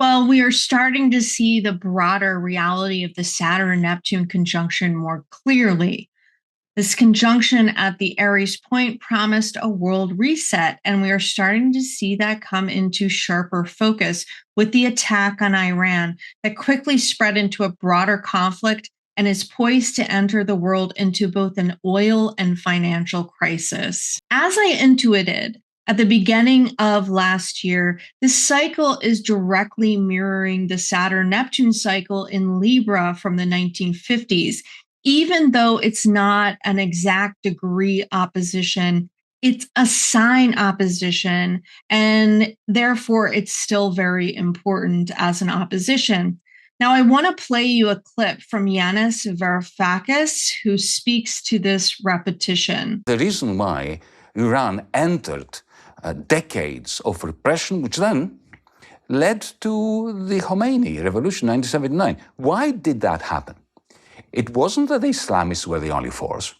Well, we are starting to see the broader reality of the Saturn-Neptune conjunction more clearly. This conjunction at the Aries point promised a world reset, and we are starting to see that come into sharper focus with the attack on Iran that quickly spread into a broader conflict and is poised to enter the world into both an oil and financial crisis. As I intuited at the beginning of last year, this cycle is directly mirroring the Saturn-Neptune cycle in Libra from the 1950s. Even though it's not an exact degree opposition, it's a sign opposition, and therefore it's still very important as an opposition. Now, I want to play you a clip from Yanis Varoufakis, who speaks to this repetition. The reason why Iran entered decades of repression, which then led to the Khomeini revolution, 1979. Why did that happen? It wasn't that the Islamists were the only force.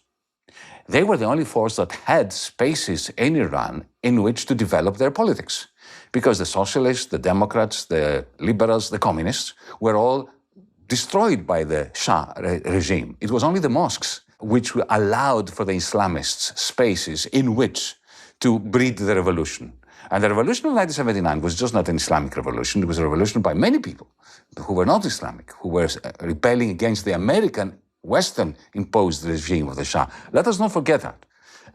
They were the only force that had spaces in Iran in which to develop their politics. Because the socialists, the Democrats, the liberals, the communists were all destroyed by the Shah regime. It was only the mosques which allowed for the Islamists spaces in which to breed the revolution. And the revolution of 1979 was just not an Islamic revolution. It was a revolution by many people who were not Islamic, who were rebelling against the American Western-imposed regime of the Shah. Let us not forget that.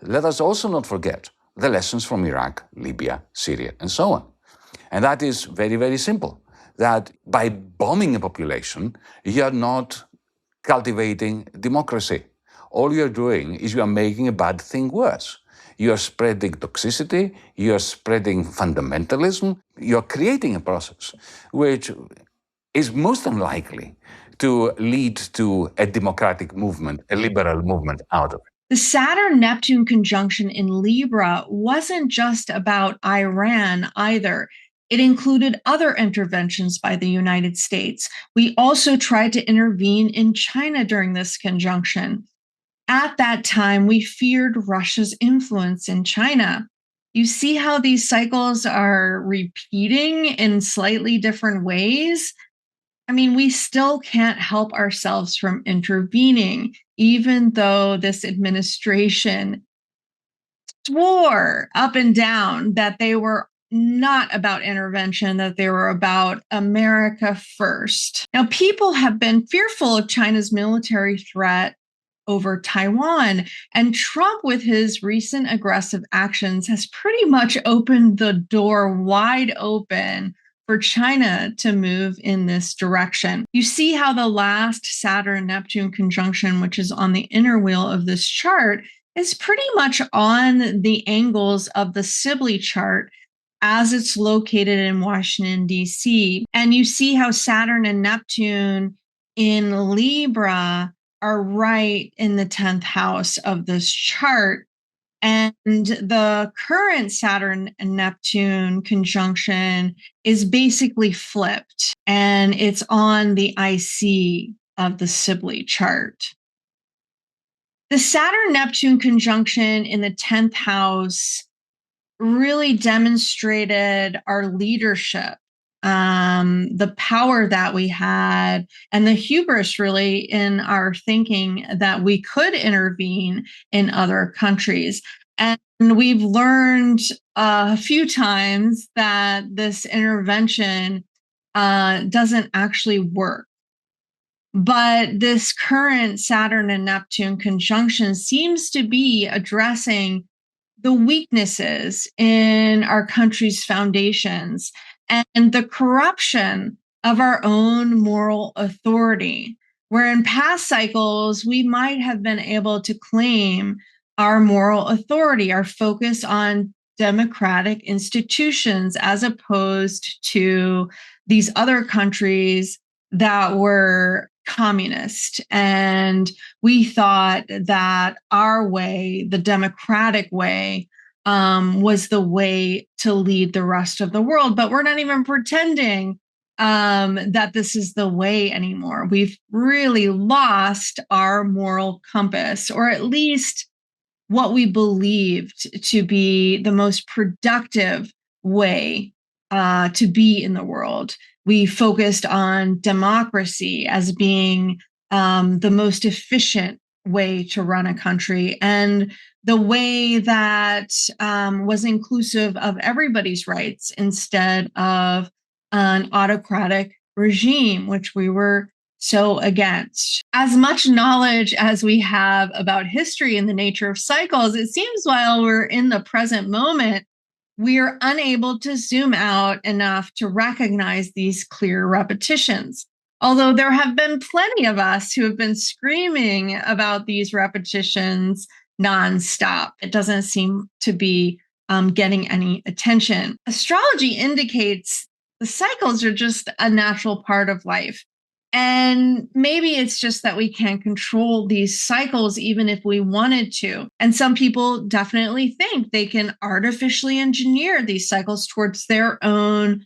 Let us also not forget the lessons from Iraq, Libya, Syria, and so on. And that is very, very simple. That by bombing a population, you are not cultivating democracy. All you're doing is you are making a bad thing worse. You are spreading toxicity, you are spreading fundamentalism, you are creating a process which is most unlikely to lead to a democratic movement, a liberal movement out of it. The Saturn-Neptune conjunction in Libra wasn't just about Iran either. It included other interventions by the United States. We also tried to intervene in China during this conjunction. At that time, we feared Russia's influence in China. You see how these cycles are repeating in slightly different ways? I mean, we still can't help ourselves from intervening, even though this administration swore up and down that they were not about intervention, that they were about America first. Now, people have been fearful of China's military threat over Taiwan, and Trump, with his recent aggressive actions, has pretty much opened the door wide open for China to move in this direction. You see how the last Saturn-Neptune conjunction, which is on the inner wheel of this chart, is pretty much on the angles of the Sibley chart as it's located in Washington, D.C. And you see how Saturn and Neptune in Libra are right in the 10th house of this chart. And the current Saturn and Neptune conjunction is basically flipped, and it's on the IC of the Sibley chart. The Saturn-Neptune conjunction in the 10th house really demonstrated our leadership, the power that we had, and the hubris really in our thinking that we could intervene in other countries. And we've learned a few times that this intervention doesn't actually work. But this current Saturn and Neptune conjunction seems to be addressing the weaknesses in our country's foundations and the corruption of our own moral authority, where in past cycles, we might have been able to claim our moral authority, our focus on democratic institutions, as opposed to these other countries that were communist. And we thought that our way, the democratic way, was the way to lead the rest of the world. But we're not even pretending that this is the way anymore. We've really lost our moral compass, or at least what we believed to be the most productive way to be in the world. We focused on democracy as being the most efficient way to run a country, and the way that was inclusive of everybody's rights instead of an autocratic regime, which we were so against. As much knowledge as we have about history and the nature of cycles, it seems while we're in the present moment, we are unable to zoom out enough to recognize these clear repetitions. Although there have been plenty of us who have been screaming about these repetitions nonstop, it doesn't seem to be getting any attention. Astrology indicates the cycles are just a natural part of life. And maybe it's just that we can't control these cycles even if we wanted to. And some people definitely think they can artificially engineer these cycles towards their own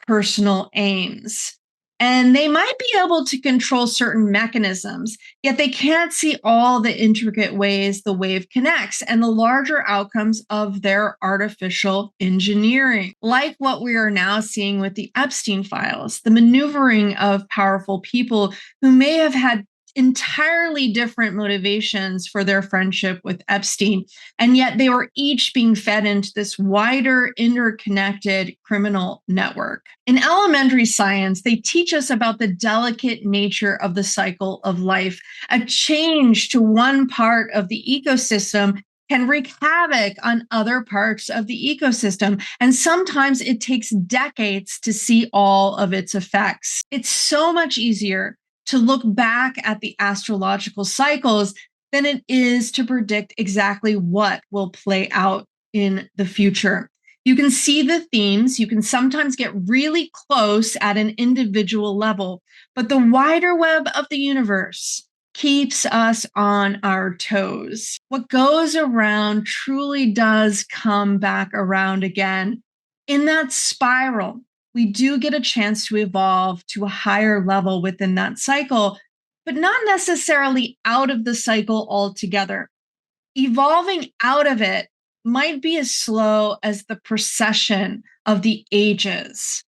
personal aims. And they might be able to control certain mechanisms, yet they can't see all the intricate ways the wave connects and the larger outcomes of their artificial engineering. Like what we are now seeing with the Epstein files, the maneuvering of powerful people who may have had entirely different motivations for their friendship with Epstein, and yet they were each being fed into this wider, interconnected criminal network. In elementary science, they teach us about the delicate nature of the cycle of life. A change to one part of the ecosystem can wreak havoc on other parts of the ecosystem. And sometimes it takes decades to see all of its effects. It's so much easier to look back at the astrological cycles than it is to predict exactly what will play out in the future. You can see the themes, you can sometimes get really close at an individual level, but the wider web of the universe keeps us on our toes. What goes around truly does come back around again. In that spiral, we do get a chance to evolve to a higher level within that cycle, but not necessarily out of the cycle altogether. Evolving out of it might be as slow as the precession of the ages,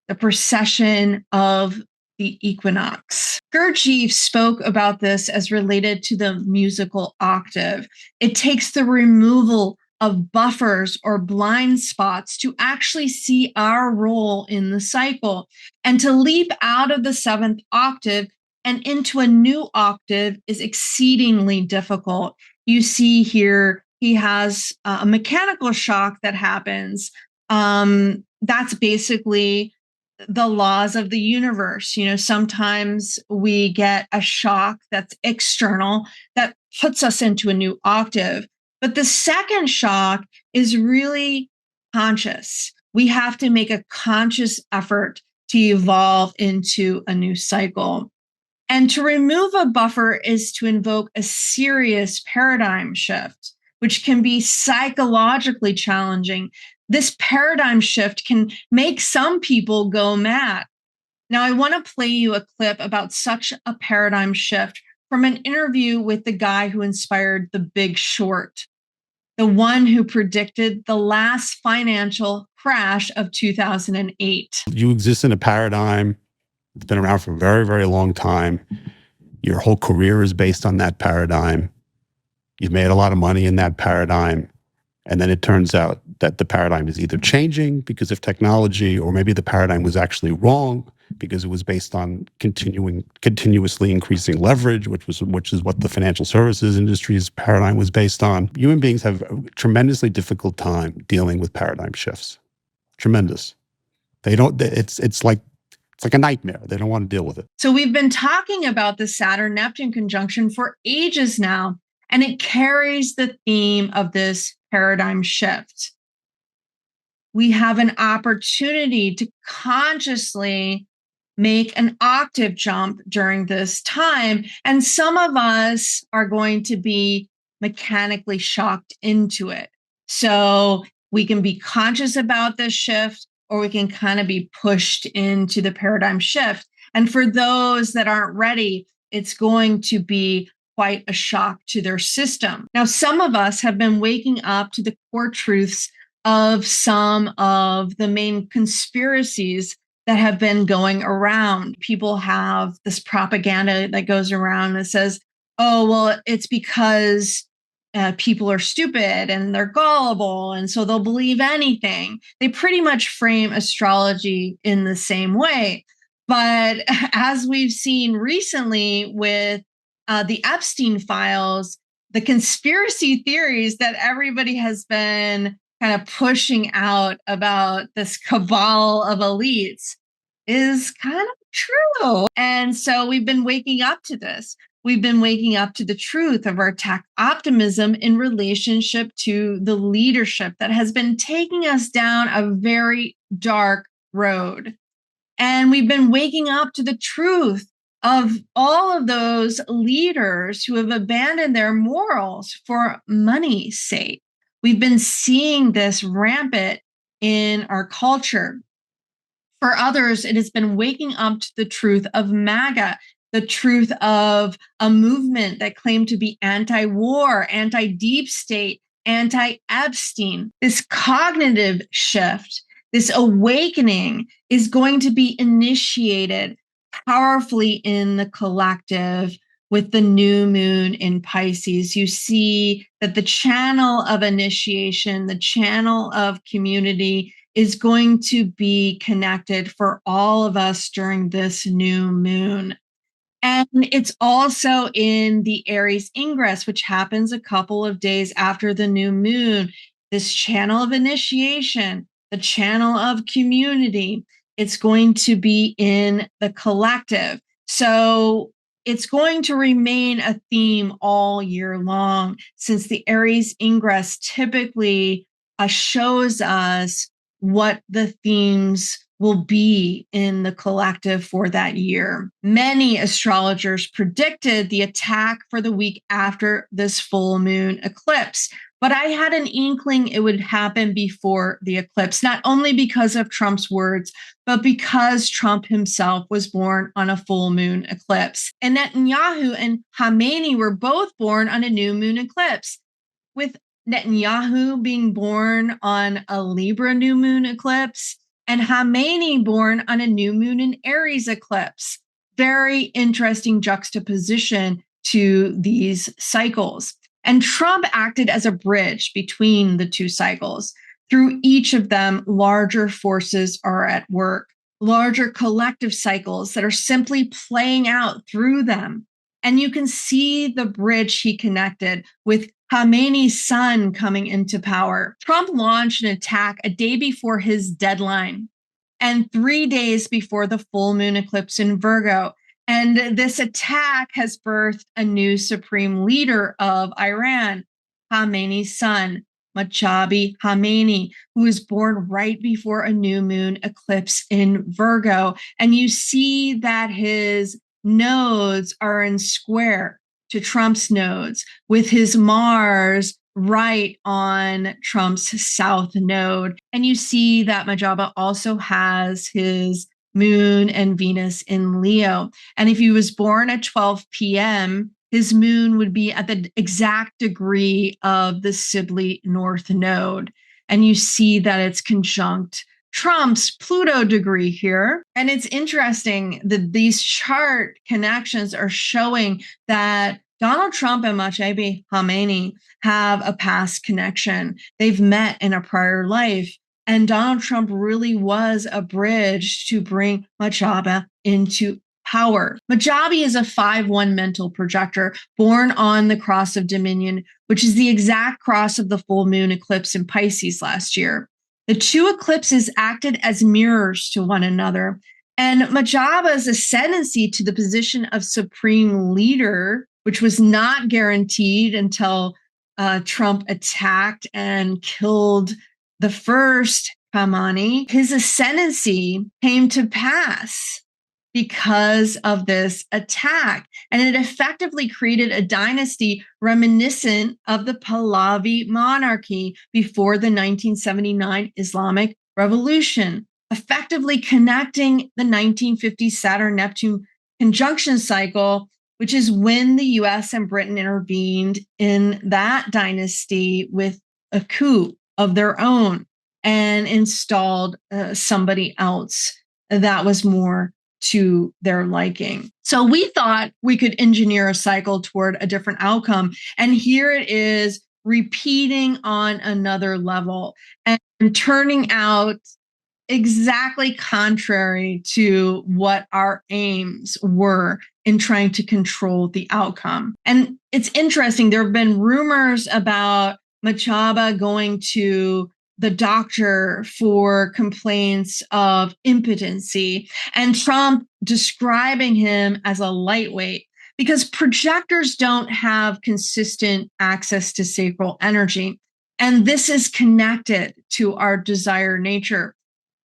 the precession of the equinox. Gurdjieff spoke about this as related to the musical octave. It takes the removal of buffers or blind spots to actually see our role in the cycle. And to leap out of the seventh octave and into a new octave is exceedingly difficult. You see here, he has a mechanical shock that happens. That's basically the laws of the universe. You know, sometimes we get a shock that's external that puts us into a new octave. But the second shock is really conscious. We have to make a conscious effort to evolve into a new cycle. And to remove a buffer is to invoke a serious paradigm shift, which can be psychologically challenging. This paradigm shift can make some people go mad. Now, I want to play you a clip about such a paradigm shift from an interview with the guy who inspired The Big Short, the one who predicted the last financial crash of 2008. You exist in a paradigm that's been around for a very, very long time. Your whole career is based on that paradigm. You've made a lot of money in that paradigm. And then it turns out that the paradigm is either changing because of technology, or maybe the paradigm was actually wrong because it was based on continuously increasing leverage, which is what the financial services industry's paradigm was based on. Human beings have a tremendously difficult time dealing with paradigm shifts. Tremendous. They don't. It's like a nightmare. They don't want to deal with it. So we've been talking about the Saturn-Neptune conjunction for ages now, and it carries the theme of this paradigm shift. We have an opportunity to consciously make an octave jump during this time, and some of us are going to be mechanically shocked into it. So we can be conscious about this shift, or we can kind of be pushed into the paradigm shift. And for those that aren't ready, it's going to be quite a shock to their system. Now, some of us have been waking up to the core truths of some of the main conspiracies that have been going around. People have this propaganda that goes around that says, oh, well, it's because people are stupid and they're gullible, and so they'll believe anything. They pretty much frame astrology in the same way. But as we've seen recently with the Epstein files, the conspiracy theories that everybody has been kind of pushing out about this cabal of elites is kind of true. And so we've been waking up to this. We've been waking up to the truth of our tech optimism in relationship to the leadership that has been taking us down a very dark road. And we've been waking up to the truth of all of those leaders who have abandoned their morals for money's sake. We've been seeing this rampant in our culture. For others, it has been waking up to the truth of MAGA, the truth of a movement that claimed to be anti-war, anti-deep state, anti-Epstein. This cognitive shift, this awakening is going to be initiated powerfully in the collective with the new moon in Pisces. You see that the channel of initiation, the channel of community is going to be connected for all of us during this new moon. And it's also in the Aries Ingress, which happens a couple of days after the new moon. This channel of initiation, the channel of community, it's going to be in the collective. So it's going to remain a theme all year long, since the Aries Ingress typically shows us what the themes will be in the collective for that year. Many astrologers predicted the attack for the week after this full moon eclipse, but I had an inkling it would happen before the eclipse, not only because of Trump's words, but because Trump himself was born on a full moon eclipse. And Netanyahu and Khamenei were both born on a new moon eclipse, with Netanyahu being born on a Libra new moon eclipse and Khamenei born on a new moon in Aries eclipse. Very interesting juxtaposition to these cycles. And Trump acted as a bridge between the two cycles. Through each of them, larger forces are at work, larger collective cycles that are simply playing out through them. And you can see the bridge he connected with Khamenei's son coming into power. Trump launched an attack a day before his deadline and 3 days before the full moon eclipse in Virgo. And this attack has birthed a new supreme leader of Iran, Khamenei's son, Mojtaba Khamenei, who was born right before a new moon eclipse in Virgo. And you see that his nodes are in square to Trump's nodes, with his Mars right on Trump's south node. And you see that Mojtaba also has his moon and Venus in Leo. And if he was born at 12 p.m., his moon would be at the exact degree of the Sibley North node. And you see that it's conjunct Trump's Pluto degree here. And it's interesting that these chart connections are showing that Donald Trump and Mojtaba Khamenei have a past connection. They've met in a prior life. And Donald Trump really was a bridge to bring Mojtaba into power. Mojtaba is a 5-1 mental projector born on the cross of Dominion, which is the exact cross of the full moon eclipse in Pisces last year. The two eclipses acted as mirrors to one another, and Mojaba's ascendancy to the position of supreme leader, which was not guaranteed until Trump attacked and killed the first Khamenei, his ascendancy came to pass because of this attack. And it effectively created a dynasty reminiscent of the Pahlavi monarchy before the 1979 Islamic Revolution, effectively connecting the 1950 Saturn-Neptune conjunction cycle, which is when the US and Britain intervened in that dynasty with a coup of their own. and installed somebody else that was more to their liking. So we thought we could engineer a cycle toward a different outcome. And here it is repeating on another level and turning out exactly contrary to what our aims were in trying to control the outcome. And it's interesting, there have been rumors about Mojtaba going to the doctor for complaints of impotency, and Trump describing him as a lightweight, because projectors don't have consistent access to sacral energy. And this is connected to our desire nature.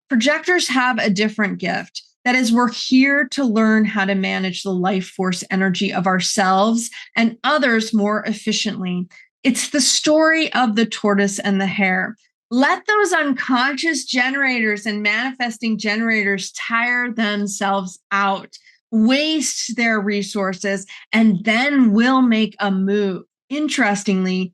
Projectors have a different gift. That is, we're here to learn how to manage the life force energy of ourselves and others more efficiently. It's the story of the tortoise and the hare. Let those unconscious generators and manifesting generators tire themselves out, waste their resources, and then we'll make a move. Interestingly,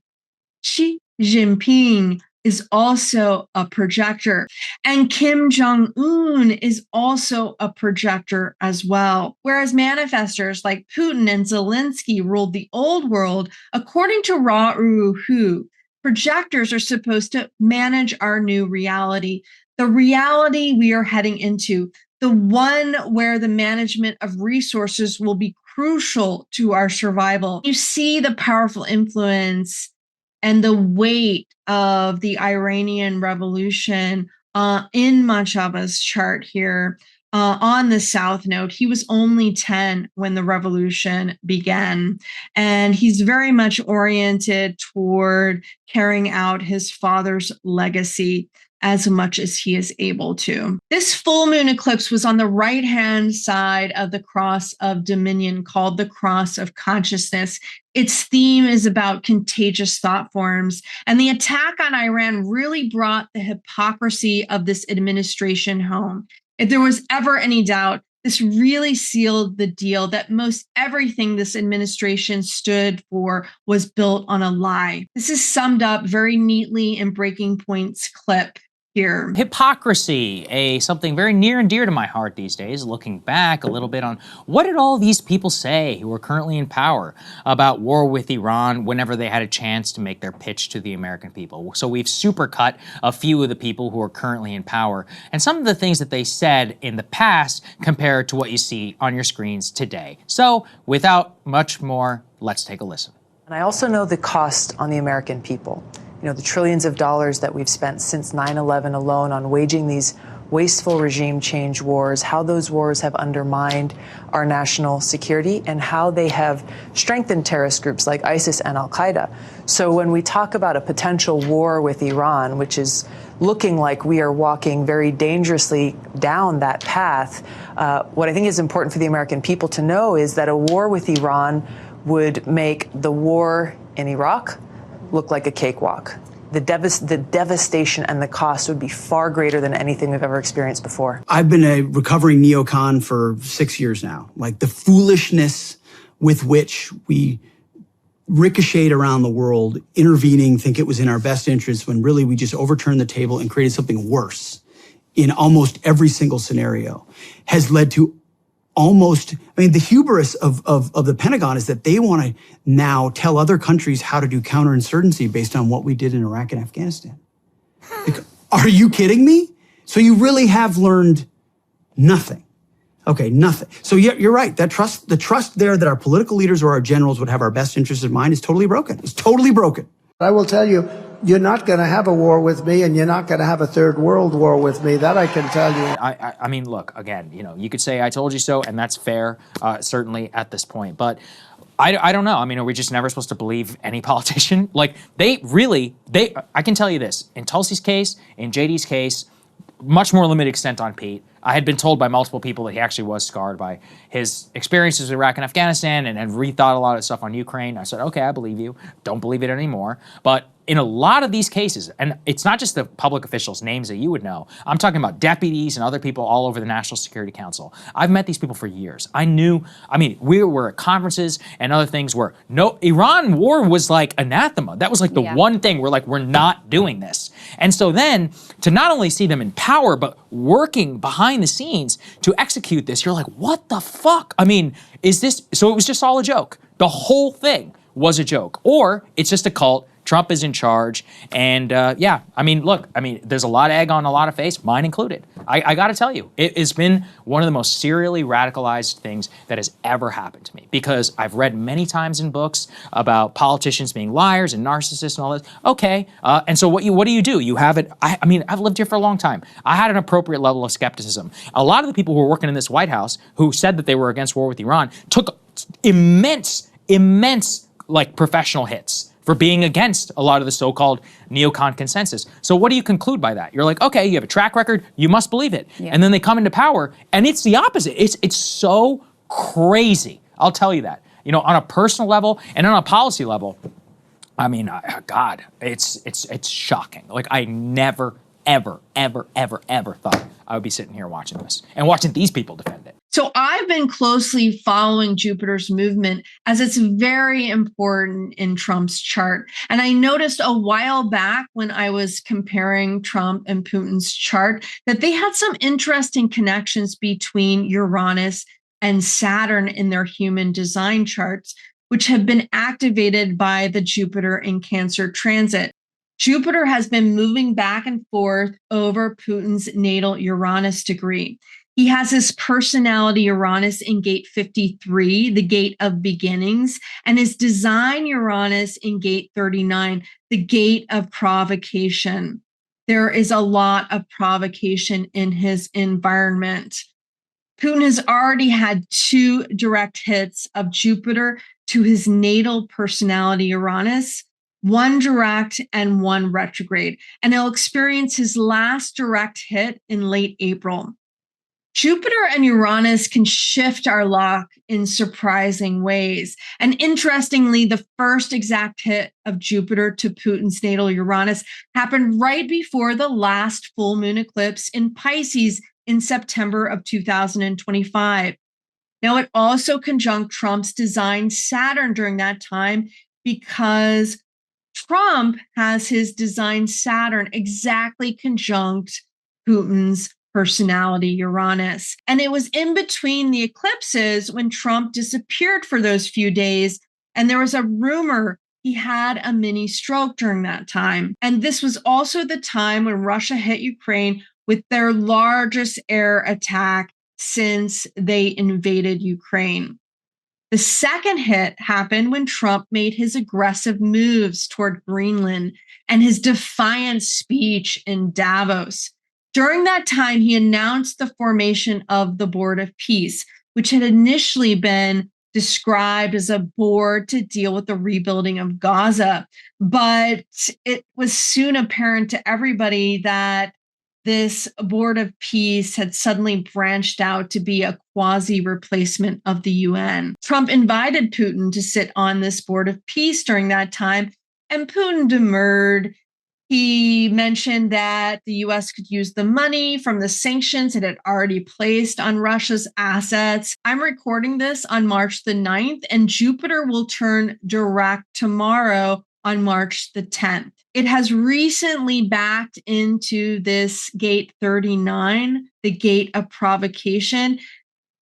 Xi Jinping is also a projector, and Kim Jong-un is also a projector as well. Whereas manifestors like Putin and Zelensky ruled the old world, according to Ra Uru Hu, projectors are supposed to manage our new reality, the reality we are heading into, the one where the management of resources will be crucial to our survival. You see the powerful influence and the weight of the Iranian Revolution in Mojtaba's chart here on the South Node. He was only 10 when the revolution began, and he's very much oriented toward carrying out his father's legacy as much as he is able to. This full moon eclipse was on the right-hand side of the cross of dominion, called the cross of consciousness. Its theme is about contagious thought forms, and the attack on Iran really brought the hypocrisy of this administration home. If there was ever any doubt, this really sealed the deal that most everything this administration stood for was built on a lie. This is summed up very neatly in Breaking Point's clip here. Hypocrisy, something very near and dear to my heart these days, looking back a little bit on what did all these people say who are currently in power about war with Iran whenever they had a chance to make their pitch to the American people. So we've supercut a few of the people who are currently in power and some of the things that they said in the past compared to what you see on your screens today. So without much more, let's take a listen. And I also know the cost on the American people. You know, the trillions of dollars that we've spent since 9/11 alone on waging these wasteful regime change wars, how those wars have undermined our national security and how they have strengthened terrorist groups like ISIS and Al-Qaeda. So when we talk about a potential war with Iran, which is looking like we are walking very dangerously down that path, what I think is important for the American people to know is that a war with Iran would make the war in Iraq look like a cakewalk. The devastation and the cost would be far greater than anything we've ever experienced before. I've been a recovering neocon for 6 years now. Like the foolishness with which we ricocheted around the world, intervening, think it was in our best interest, when really we just overturned the table and created something worse in almost every single scenario, has led to the hubris of the Pentagon is that they want to now tell other countries how to do counterinsurgency based on what we did in Iraq and Afghanistan. Like, are you kidding me? So you really have learned nothing. Okay, nothing. So yeah, you're right. The trust there that our political leaders or our generals would have our best interests in mind is totally broken. It's totally broken. I will tell you, you're not going to have a war with me, and you're not going to have a third world war with me. That I can tell you. I mean, look, again, you could say I told you so, and that's fair, certainly at this point. But I don't know. I mean, are we just never supposed to believe any politician? Like, I can tell you this. In Tulsi's case, in JD's case, much more limited extent on Pete. I had been told by multiple people that he actually was scarred by his experiences with Iraq and Afghanistan and had rethought a lot of stuff on Ukraine. I said, okay, I believe you. Don't believe it anymore. But in a lot of these cases, and it's not just the public officials' names that you would know, I'm talking about deputies and other people all over the National Security Council. I've met these people for years. We were at conferences and other things where Iran war was like anathema. That was like the one thing we're like, we're not doing this. And so then to not only see them in power, but working behind the scenes to execute this, you're like, what the fuck? I mean, so it was just all a joke. The whole thing was a joke, or it's just a cult. Trump is in charge, and there's a lot of egg on a lot of face, mine included. I got to tell you, it has been one of the most serially radicalized things that has ever happened to me, because I've read many times in books about politicians being liars and narcissists and all this. Okay, and so what do you do? You have it. I've lived here for a long time. I had an appropriate level of skepticism. A lot of the people who were working in this White House who said that they were against war with Iran took immense like professional hits for being against a lot of the so-called neocon consensus. So what do you conclude by that? You're like, okay, you have a track record, you must believe it. Yeah. And then they come into power, and it's the opposite. It's so crazy. I'll tell you that. On a personal level and on a policy level, God, it's shocking. Like, I never, ever, ever, ever, ever thought I would be sitting here watching this and watching these people defend it. So I've been closely following Jupiter's movement, as it's very important in Trump's chart. And I noticed a while back when I was comparing Trump and Putin's chart that they had some interesting connections between Uranus and Saturn in their human design charts, which have been activated by the Jupiter in Cancer transit. Jupiter has been moving back and forth over Putin's natal Uranus degree. He has his personality Uranus in gate 53, the gate of beginnings, and his design Uranus in gate 39, the gate of provocation. There is a lot of provocation in his environment. Putin has already had 2 direct hits of Jupiter to his natal personality Uranus, 1 direct and 1 retrograde, and he'll experience his last direct hit in late April. Jupiter and Uranus can shift our luck in surprising ways. And interestingly, the first exact hit of Jupiter to Putin's natal Uranus happened right before the last full moon eclipse in Pisces in September of 2025. Now, it also conjunct Trump's design Saturn during that time, because Trump has his design Saturn exactly conjunct Putin's personality Uranus. And it was in between the eclipses when Trump disappeared for those few days. And there was a rumor he had a mini stroke during that time. And this was also the time when Russia hit Ukraine with their largest air attack since they invaded Ukraine. The second hit happened when Trump made his aggressive moves toward Greenland and his defiant speech in Davos. During that time, he announced the formation of the Board of Peace, which had initially been described as a board to deal with the rebuilding of Gaza. But it was soon apparent to everybody that this Board of Peace had suddenly branched out to be a quasi-replacement of the UN. Trump invited Putin to sit on this Board of Peace during that time, and Putin demurred. He mentioned that the US could use the money from the sanctions it had already placed on Russia's assets. I'm recording this on March the 9th, and Jupiter will turn direct tomorrow on March the 10th. It has recently backed into this gate 39, the gate of provocation.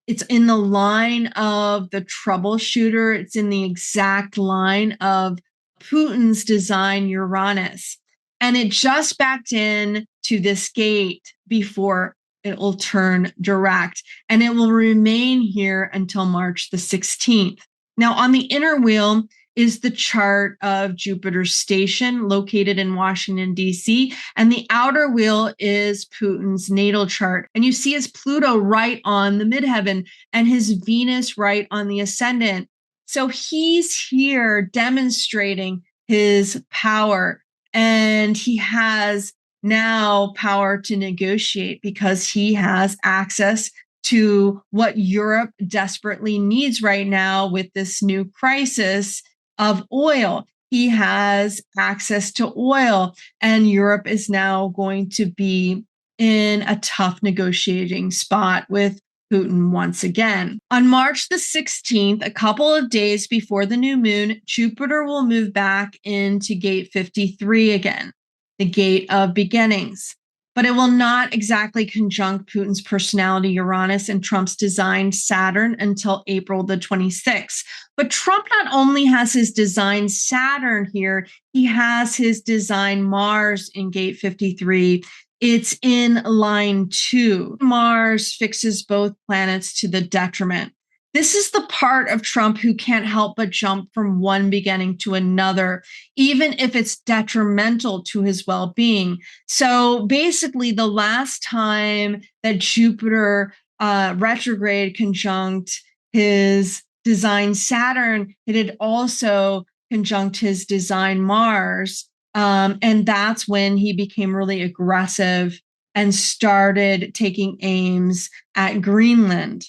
It's in the line of the troubleshooter. It's in the exact line of Putin's design Uranus. And it just backed in to this gate before it will turn direct. And it will remain here until March the 16th. Now, on the inner wheel is the chart of Jupiter's station located in Washington, D.C. And the outer wheel is Putin's natal chart. And you see his Pluto right on the midheaven and his Venus right on the ascendant. So he's here demonstrating his power. And he has now power to negotiate because he has access to what Europe desperately needs right now with this new crisis of oil. He has access to oil, and Europe is now going to be in a tough negotiating spot with Putin once again. On March the 16th, a couple of days before the new moon, Jupiter will move back into gate 53 again, the gate of beginnings. But it will not exactly conjunct Putin's personality Uranus and Trump's designed Saturn until April the 26th. But Trump not only has his designed Saturn here, he has his designed Mars in gate 53. It's in line 2. Mars fixes both planets to the detriment. This is the part of Trump who can't help but jump from one beginning to another, even if it's detrimental to his well-being. So basically, the last time that Jupiter retrograde conjunct his design Saturn, it had also conjunct his design Mars. And that's when he became really aggressive and started taking aims at Greenland.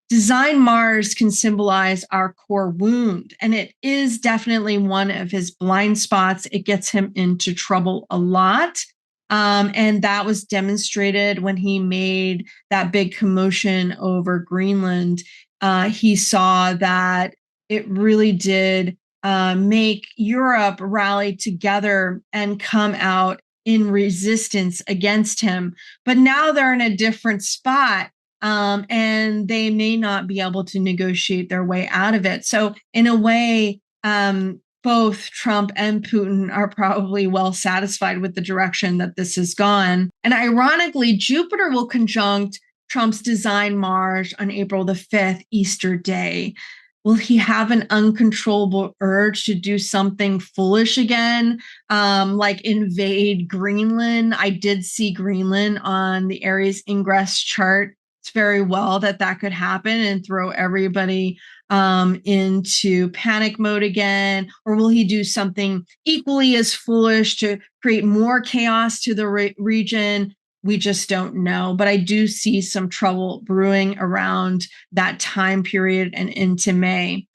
Design Mars can symbolize our core wound, and it is definitely one of his blind spots. It gets him into trouble a lot. And that was demonstrated when he made that big commotion over Greenland. He saw that it really did make Europe rally together and come out in resistance against him. But now they're in a different spot. And they may not be able to negotiate their way out of it. So in a way, both Trump and Putin are probably well satisfied with the direction that this has gone. And ironically, Jupiter will conjunct Trump's design Mars on April the 5th, Easter Day. Will he have an uncontrollable urge to do something foolish again, like invade Greenland? I did see Greenland on the Aries Ingress chart. It's very well that could happen and throw everybody into panic mode again. Or will he do something equally as foolish to create more chaos to the region? We just don't know. But I do see some trouble brewing around that time period and into May.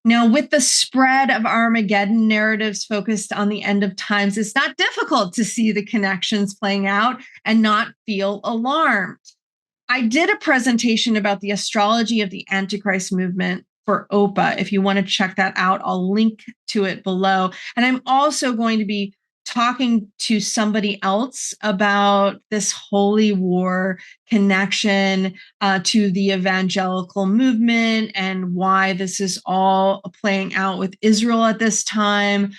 Now, with the spread of Armageddon narratives focused on the end of times, it's not difficult to see the connections playing out and not feel alarmed. I did a presentation about the astrology of the Antichrist movement for OPA. If you want to check that out, I'll link to it below. And I'm also going to be talking to somebody else about this holy war connection to the evangelical movement and why this is all playing out with Israel at this time.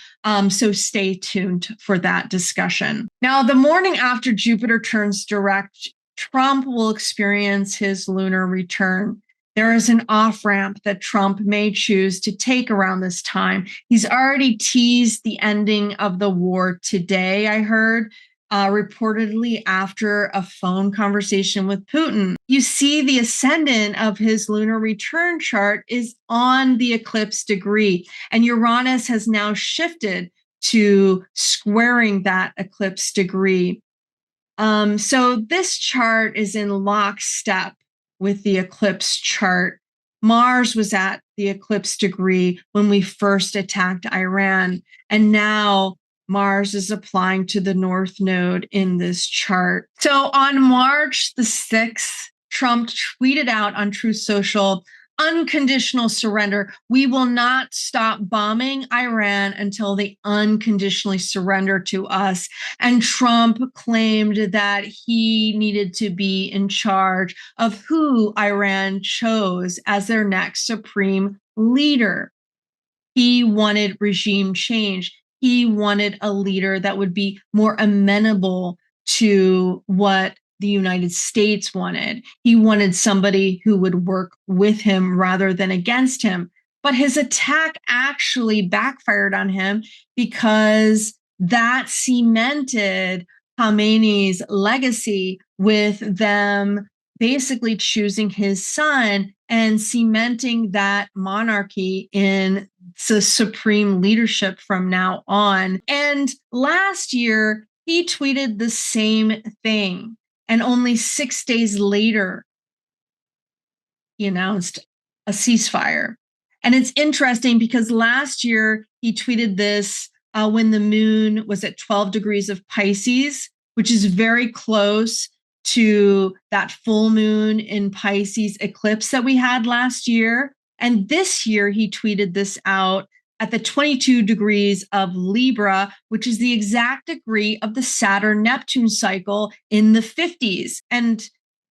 So stay tuned for that discussion. Now, the morning after Jupiter turns direct, Trump will experience his lunar return. There is an off-ramp that Trump may choose to take around this time. He's already teased the ending of the war today, I heard, reportedly after a phone conversation with Putin. You see the ascendant of his lunar return chart is on the eclipse degree, and Uranus has now shifted to squaring that eclipse degree. So this chart is in lockstep with the eclipse chart. Mars was at the eclipse degree when we first attacked Iran, and now Mars is applying to the North Node in this chart. So on March the 6th, Trump tweeted out on Truth Social, "Unconditional surrender. We will not stop bombing Iran until they unconditionally surrender to us." And Trump claimed that he needed to be in charge of who Iran chose as their next supreme leader. He wanted regime change. He wanted a leader that would be more amenable to what the United States wanted. He wanted somebody who would work with him rather than against him. But his attack actually backfired on him because that cemented Khamenei's legacy with them basically choosing his son and cementing that monarchy in the supreme leadership from now on. And last year, he tweeted the same thing. And only 6 days later, he announced a ceasefire. And it's interesting because last year he tweeted this when the moon was at 12 degrees of Pisces, which is very close to that full moon in Pisces eclipse that we had last year. And this year he tweeted this out at the 22 degrees of Libra, which is the exact degree of the Saturn-Neptune cycle in the 50s. And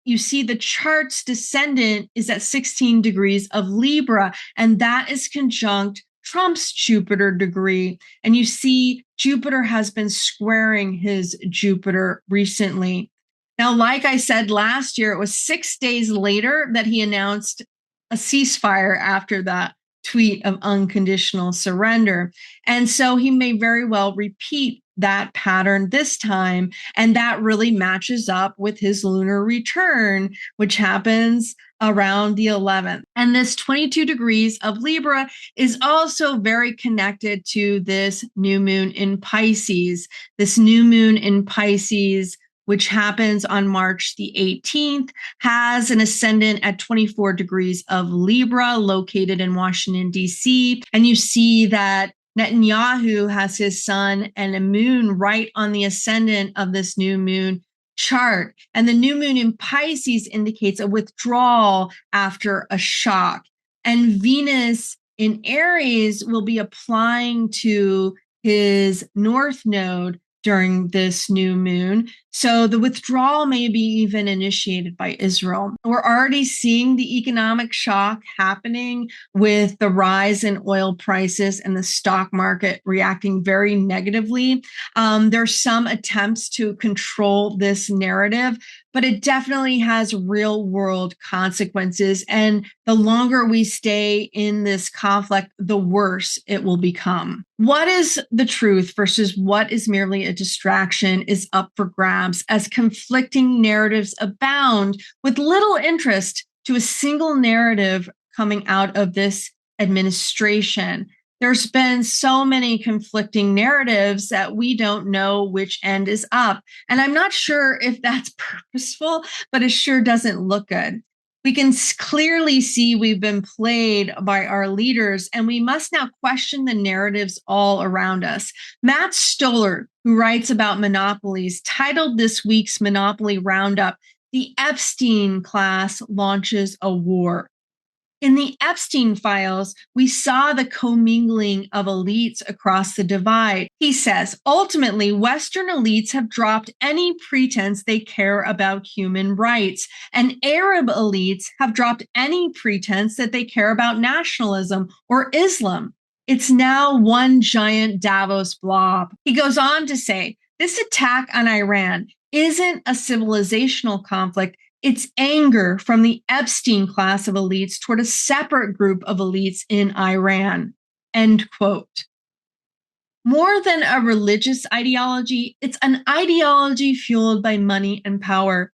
you see the chart's descendant is at 16 degrees of Libra, and that is conjunct Trump's Jupiter degree. And you see Jupiter has been squaring his Jupiter recently. Now, like I said last year, it was 6 days later that he announced a ceasefire after that tweet of unconditional surrender. And so he may very well repeat that pattern this time. And that really matches up with his lunar return, which happens around the 11th. And this 22 degrees of Libra is also very connected to this new moon in Pisces. This new moon in Pisces, which happens on March the 18th, has an ascendant at 24 degrees of Libra located in Washington, D.C. And you see that Netanyahu has his sun and a moon right on the ascendant of this new moon chart. And the new moon in Pisces indicates a withdrawal after a shock. And Venus in Aries will be applying to his north node during this new moon. So the withdrawal may be even initiated by Israel. We're already seeing the economic shock happening with the rise in oil prices and the stock market reacting very negatively. There's some attempts to control this narrative, but it definitely has real world consequences. And the longer we stay in this conflict, the worse it will become. What is the truth versus what is merely a distraction is up for grabs as conflicting narratives abound with little interest to a single narrative coming out of this administration. There's been so many conflicting narratives that we don't know which end is up. And I'm not sure if that's purposeful, but it sure doesn't look good. We can clearly see we've been played by our leaders, and we must now question the narratives all around us. Matt Stoller, who writes about monopolies, titled this week's Monopoly Roundup, "The Epstein Class Launches a War." In the Epstein files, we saw the commingling of elites across the divide. He says, ultimately, Western elites have dropped any pretense they care about human rights, and Arab elites have dropped any pretense that they care about nationalism or Islam. It's now one giant Davos blob. He goes on to say, this attack on Iran isn't a civilizational conflict. It's anger from the Epstein class of elites toward a separate group of elites in Iran. End quote. More than a religious ideology, it's an ideology fueled by money and power.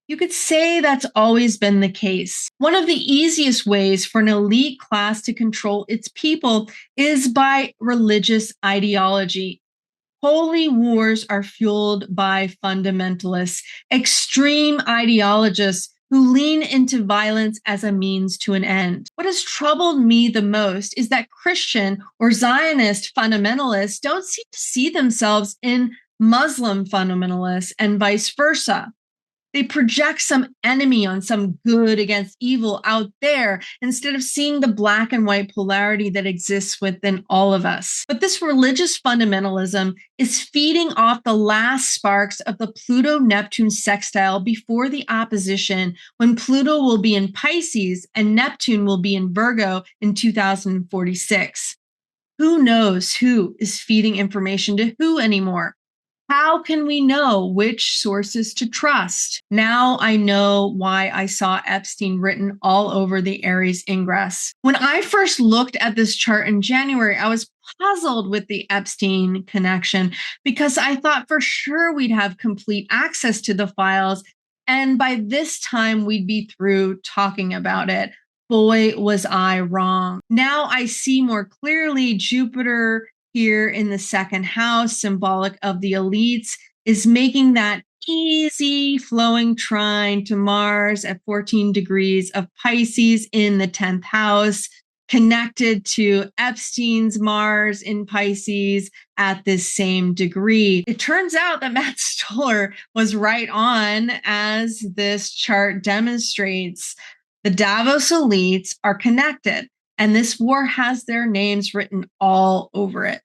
You could say that's always been the case. One of the easiest ways for an elite class to control its people is by religious ideology. Holy wars are fueled by fundamentalists, extreme ideologists who lean into violence as a means to an end. What has troubled me the most is that Christian or Zionist fundamentalists don't seem to see themselves in Muslim fundamentalists and vice versa. They project some enemy on some good against evil out there instead of seeing the black and white polarity that exists within all of us. But this religious fundamentalism is feeding off the last sparks of the Pluto-Neptune sextile before the opposition, when Pluto will be in Pisces and Neptune will be in Virgo in 2046. Who knows who is feeding information to who anymore? How can we know which sources to trust? Now I know why I saw Epstein written all over the Aries Ingress. When I first looked at this chart in January, I was puzzled with the Epstein connection because I thought for sure we'd have complete access to the files, and by this time we'd be through talking about it. Boy, was I wrong. Now I see more clearly Jupiter here in the second house, symbolic of the elites, is making that easy flowing trine to Mars at 14 degrees of Pisces in the 10th house, connected to Epstein's Mars in Pisces at this same degree. It turns out that Matt Stoller was right on, as this chart demonstrates. The Davos elites are connected, and this war has their names written all over it.